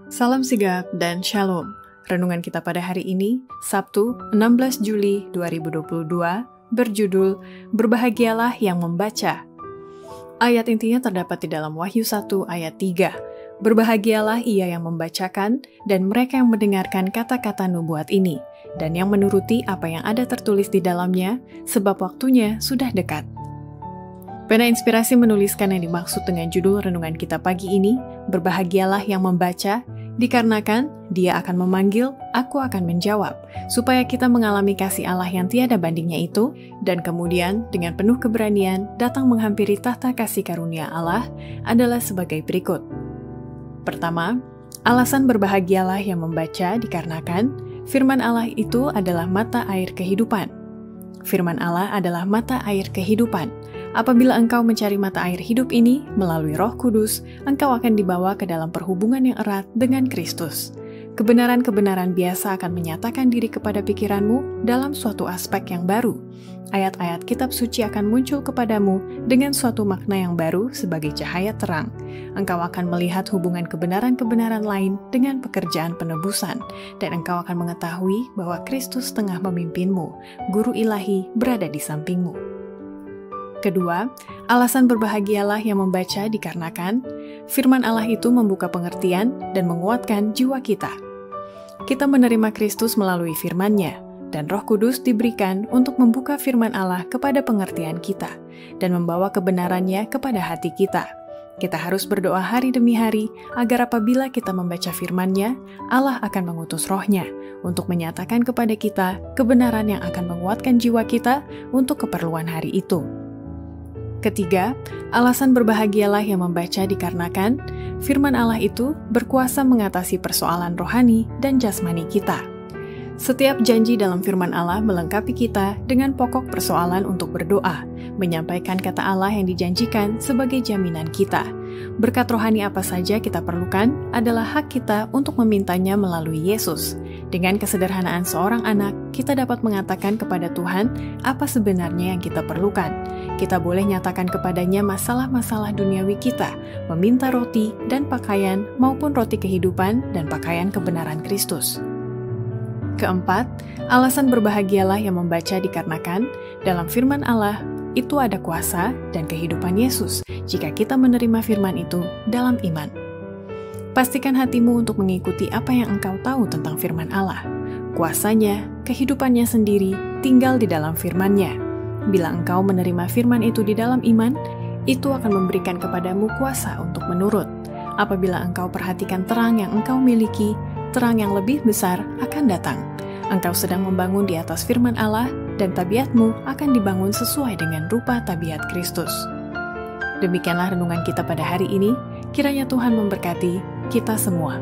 Salam sigap dan shalom. Renungan kita pada hari ini, Sabtu 16 Juli 2022, berjudul Berbahagialah yang membaca. Ayat intinya terdapat di dalam Wahyu 1 ayat 3. Berbahagialah ia yang membacakan dan mereka yang mendengarkan kata-kata nubuat ini, dan yang menuruti apa yang ada tertulis di dalamnya, sebab waktunya sudah dekat. Pena Inspirasi menuliskan yang dimaksud dengan judul renungan kita pagi ini, Berbahagialah yang membaca, dikarenakan Dia akan memanggil, aku akan menjawab, supaya kita mengalami kasih Allah yang tiada bandingnya itu, dan kemudian dengan penuh keberanian datang menghampiri tahta kasih karunia Allah adalah sebagai berikut. Pertama, alasan berbahagialah yang membaca dikarenakan firman Allah itu adalah mata air kehidupan. Firman Allah adalah mata air kehidupan. Apabila engkau mencari mata air hidup ini melalui Roh Kudus, engkau akan dibawa ke dalam perhubungan yang erat dengan Kristus. Kebenaran-kebenaran biasa akan menyatakan diri kepada pikiranmu dalam suatu aspek yang baru. Ayat-ayat kitab suci akan muncul kepadamu dengan suatu makna yang baru sebagai cahaya terang. Engkau akan melihat hubungan kebenaran-kebenaran lain dengan pekerjaan penebusan, dan engkau akan mengetahui bahwa Kristus tengah memimpinmu, Guru Ilahi berada di sampingmu. Kedua, alasan berbahagialah yang membaca dikarenakan firman Allah itu membuka pengertian dan menguatkan jiwa kita. Kita menerima Kristus melalui firman-Nya, dan Roh Kudus diberikan untuk membuka firman Allah kepada pengertian kita, dan membawa kebenarannya kepada hati kita. Kita harus berdoa hari demi hari, agar apabila kita membaca firman-Nya, Allah akan mengutus Roh-Nya untuk menyatakan kepada kita kebenaran yang akan menguatkan jiwa kita untuk keperluan hari itu. Ketiga, alasan berbahagialah yang membaca dikarenakan firman Allah itu berkuasa mengatasi persoalan rohani dan jasmani kita. Setiap janji dalam firman Allah melengkapi kita dengan pokok persoalan untuk berdoa, menyampaikan kata Allah yang dijanjikan sebagai jaminan kita. Berkat rohani apa saja kita perlukan adalah hak kita untuk memintanya melalui Yesus. Dengan kesederhanaan seorang anak, kita dapat mengatakan kepada Tuhan apa sebenarnya yang kita perlukan. Kita boleh nyatakan kepadanya masalah-masalah duniawi kita, meminta roti dan pakaian maupun roti kehidupan dan pakaian kebenaran Kristus. Keempat, alasan berbahagialah yang membaca dikarenakan dalam firman Allah itu ada kuasa dan kehidupan Yesus jika kita menerima firman itu dalam iman. Pastikan hatimu untuk mengikuti apa yang engkau tahu tentang firman Allah. Kuasanya, kehidupannya sendiri tinggal di dalam firman-Nya. Bila engkau menerima firman itu di dalam iman, itu akan memberikan kepadamu kuasa untuk menurut. Apabila engkau perhatikan terang yang engkau miliki, terang yang lebih besar akan datang. Engkau sedang membangun di atas firman Allah, dan tabiatmu akan dibangun sesuai dengan rupa tabiat Kristus. Demikianlah renungan kita pada hari ini. Kiranya Tuhan memberkati kita semua.